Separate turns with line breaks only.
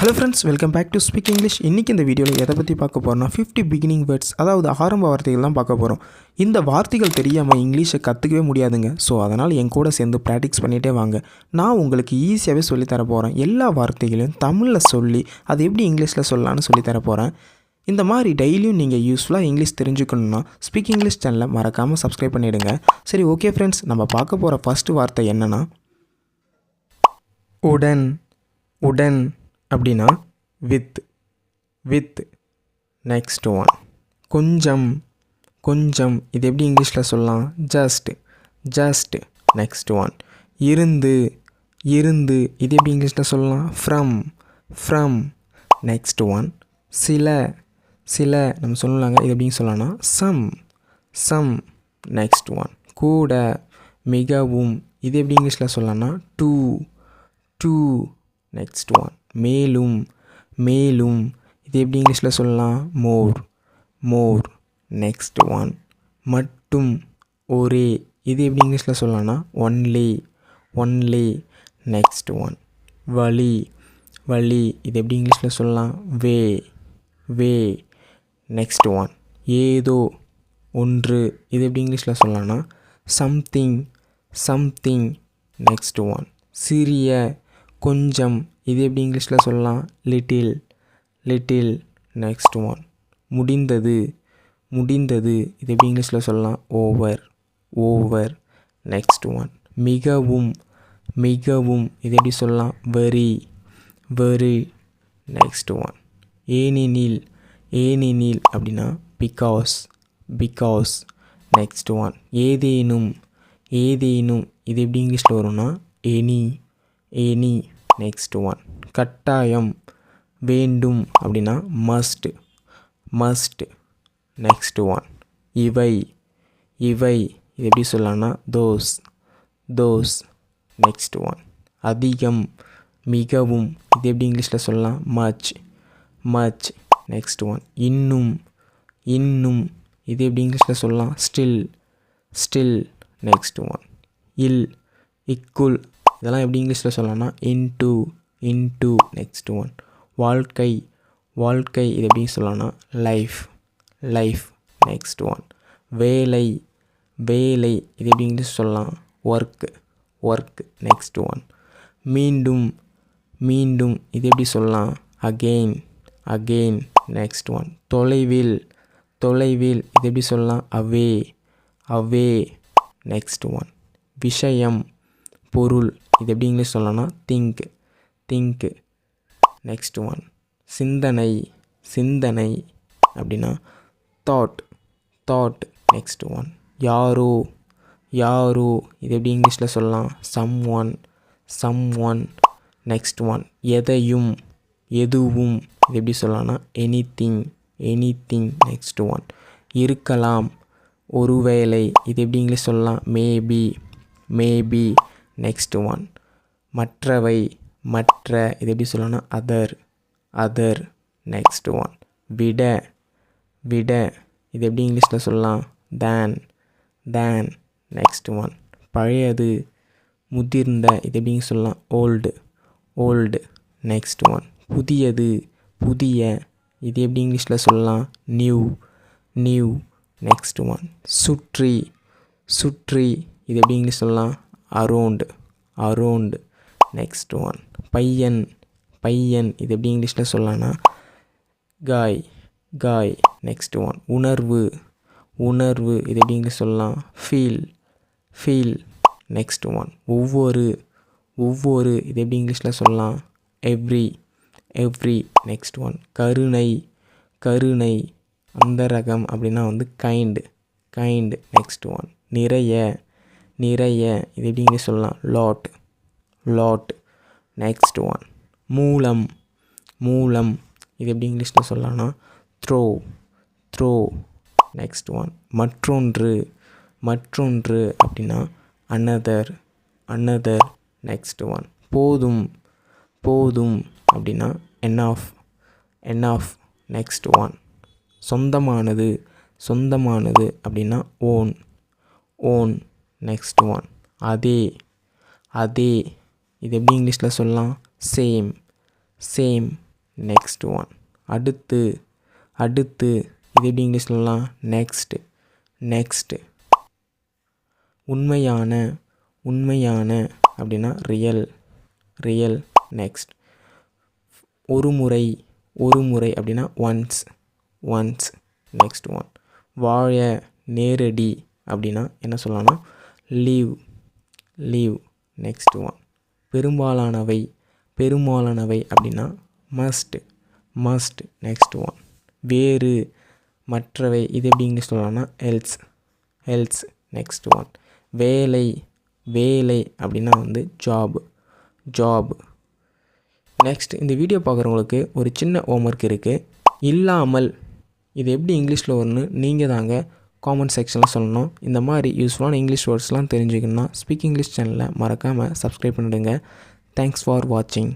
Hello friends, welcome back to speak English. இன்றைக்கி இந்த வீடியோவில் எதை பற்றி பார்க்க போகிறோம்னா 50 பிகினிங் வேர்ட்ஸ், அதாவது ஆரம்ப வார்த்தைகள் தான் பார்க்க போகிறோம். இந்த வார்த்தைகள் தெரியாமல் இங்கிலீஷை கற்றுக்கவே முடியாதுங்க. ஸோ அதனால் என் கூட சேர்ந்து ப்ராக்டிஸ் பண்ணிகிட்டே வாங்க. நான் உங்களுக்கு ஈஸியாகவே சொல்லித்தர போகிறேன். எல்லா வார்த்தைகளையும் தமிழில் சொல்லி அது எப்படி இங்கிலீஷில் சொல்லலான்னு சொல்லித்தர போகிறேன். இந்த மாதிரி டெய்லியும் நீங்கள் யூஸ்ஃபுல்லாக இங்கிலீஷ் தெரிஞ்சுக்கணுன்னா ஸ்பீக் இங்கிலீஷ் சேனலை மறக்காமல் சப்ஸ்கிரைப் பண்ணிவிடுங்க. சரி, ஓகே ஃப்ரெண்ட்ஸ், நம்ம பார்க்க போகிற ஃபஸ்ட்டு வார்த்தை என்னென்னா உடன். உடன் அப்படின்னா வித். நெக்ஸ்ட் ஒன் கொஞ்சம். கொஞ்சம் இது எப்படி இங்கிலீஷில் சொல்லலாம்? ஜஸ்ட். நெக்ஸ்ட் ஒன் இருந்து. இது எப்படி இங்கிலீஷில் சொல்லலாம்? ஃப்ரம். நெக்ஸ்ட் ஒன் சில நம்ம சொல்லலாங்க, இது எப்படின்னு சொல்லலாம்னா சம். நெக்ஸ்ட் ஒன் கூட. மிகவும் இது எப்படி இங்கிலீஷில் சொல்லலாம்னா டூ. நெக்ஸ்ட் ஒன் மேலும். இது எப்படி இங்கிலீஷில் சொல்லலாம்? மோர். நெக்ஸ்ட் ஒன் மட்டும் ஒரே இது எப்படி இங்கிலீஷில் சொல்லலாம்னா? ஒன்லி. நெக்ஸ்ட் ஒன் வழி. இது எப்படி இங்கிலீஷில் சொல்லலாம்? வே. நெக்ஸ்ட் ஒன் ஏதோ ஒன்று இது எப்படி இங்கிலீஷில் சொல்லலாம்னா? சம்திங். நெக்ஸ்ட் ஒன் சிறிய. கொஞ்சம் இது எப்படி இங்கிலீஷில் சொல்லலாம்? லிட்டில். நெக்ஸ்ட் ஒன் முடிந்தது. இது எப்படி இங்கிலீஷில் சொல்லலாம்? ஓவர். நெக்ஸ்ட் ஒன் மிகவும். இது எப்படி சொல்லலாம்? வெரி. நெக்ஸ்ட் ஒன் ஏனெனில் அப்படின்னா பிகாஸ். நெக்ஸ்ட் ஒன் ஏதேனும் இது எப்படி இங்கிலீஷில் வரும்னா? எனி. நெக்ஸ்ட் ஒன் கட்டாயம். வேண்டும் அப்படின்னா மஸ்ட். நெக்ஸ்ட் ஒன் இவை இது எப்படி சொல்லலாம்னா? தோஸ். நெக்ஸ்ட் ஒன் அதிகம். மிகவும் இது எப்படி இங்கிலீஷில் சொல்லலாம்? மச். நெக்ஸ்ட் ஒன் இன்னும் இது எப்படி இங்கிலீஷில் சொல்லலாம்? ஸ்டில். நெக்ஸ்ட் ஒன் இக்குள் இதெல்லாம் எப்படி இங்கிலீஷில் சொல்லலாம்னா? இன்டு. நெக்ஸ்ட் ஒன் வாழ்க்கை இது எப்படி சொல்லலாம்னா? லைஃப். நெக்ஸ்ட் ஒன் வேலை இது எப்படி இங்கிலீஷ் சொல்லலாம்? ஒர்க். நெக்ஸ்ட் ஒன் மீண்டும் இது எப்படி சொல்லலாம்? அகெயின். நெக்ஸ்ட் ஒன் தொலைவில் இது எப்படி சொல்லலாம்? அவே. நெக்ஸ்ட் ஒன் விஷயம் பொருள் இது எப்படி இங்கிலீஷ் சொல்லலாம்னா? திங்க். நெக்ஸ்ட் ஒன் சிந்தனை அப்படின்னா தாட். நெக்ஸ்ட் ஒன் யாரோ இது எப்படி இங்கிலீஷில் சொல்லலாம்? சம்ஒன். நெக்ஸ்ட் ஒன் எதுவும் இது எப்படி சொல்லலாம்னா? எனிதிங். நெக்ஸ்ட் ஒன் இருக்கலாம். ஒருவேளை இது எப்படி இங்கிலீஷ் சொல்லலாம்? மேபி. நெக்ஸ்ட் ஒன் மற்ற இது எப்படி சொல்லலாம்னா? அதர். நெக்ஸ்ட் ஒன் விட இது எப்படி இங்கிலீஷில் சொல்லலாம்? தேன். நெக்ஸ்ட் ஒன் பழையது. முதிர்ந்த இது எப்படி சொல்லலாம்? ஓல்டு. நெக்ஸ்ட் ஒன் புதிய இது எப்படி இங்கிலீஷில் சொல்லலாம்? நியூ. நெக்ஸ்ட் ஒன் சுற்றி இது எப்படி இங்கிலீஷ் சொல்லலாம்? அரௌண்ட். நெக்ஸ்ட் ஒன் பையன் இது எப்படி இங்கிலீஷில் சொல்லலாம்னா? காய். நெக்ஸ்ட் ஒன் உணர்வு இது எப்படி இங்கிலீஷ் சொல்லலாம்? ஃபீல். நெக்ஸ்ட் ஒன் ஒவ்வொரு இது எப்படி இங்கிலீஷில் சொல்லலாம்? எவ்ரி. நெக்ஸ்ட் ஒன் கருணை அந்தரகம் அப்படின்னா வந்து கைண்ட். நெக்ஸ்ட் ஒன் நிறைய இது எப்படி இங்கிலீஷ் சொல்லலாம்? லாட். நெக்ஸ்ட் ஒன் மூலம் இது எப்படி இங்கிலீஷில் சொல்லலாம்னா? த்ரோ. நெக்ஸ்ட் ஒன் மற்றொன்று அப்படின்னா அனதர். நெக்ஸ்ட் ஒன் போதும் அப்படின்னா எனாஃப். நெக்ஸ்ட் ஒன் சொந்தமானது அப்படின்னா ஓன். நெக்ஸ்ட் ஒன் அதே இது எப்படி இங்கிலீஷில் சொல்லலாம்? சேம். Next one. அடுத்து அடுத்து இது எப்படி இங்கிலீஷ் சொல்லலாம்? Next next. உண்மையான உண்மையான அப்படின்னா ரியல் ரியல். நெக்ஸ்ட். ஒரு முறை அப்படின்னா ஒன்ஸ் ஒன்ஸ். Next one. வாழ நேரடி அப்படின்னா என்ன சொல்லலாம்னா லீவ் லீவ். Next one. பெரும்பாலானவை அப்படின்னா மஸ்ட் மஸ்ட். Next one. வேறு மற்றவை இது எப்படி இங்கிலீஷ் சொல்லலாம்னா எல்ஸ் எல்ஸ். Next one. வேலை அப்படின்னா ஜாப் ஜாப். நெக்ஸ்ட், இந்த வீடியோ பார்க்குறவங்களுக்கு ஒரு சின்ன ஹோம்ஒர்க் இருக்குது. இல்லாமல் இது எப்படி இங்கிலீஷில் வரும்னு நீங்கள் தாங்க காமெண்ட் செக்ஷனில் சொல்லணும். இந்த மாதிரி யூஸ்ஃபுல்லான இங்கிலீஷ் வேர்ட்ஸ்லாம் தெரிஞ்சுக்கணுன்னா ஸ்பீக் இங்கிலீஷ் சேனலை மறக்காமல் சப்ஸ்கிரைப் பண்ணிவிடுங்க. தேங்க்ஸ் ஃபார் வாட்சிங்.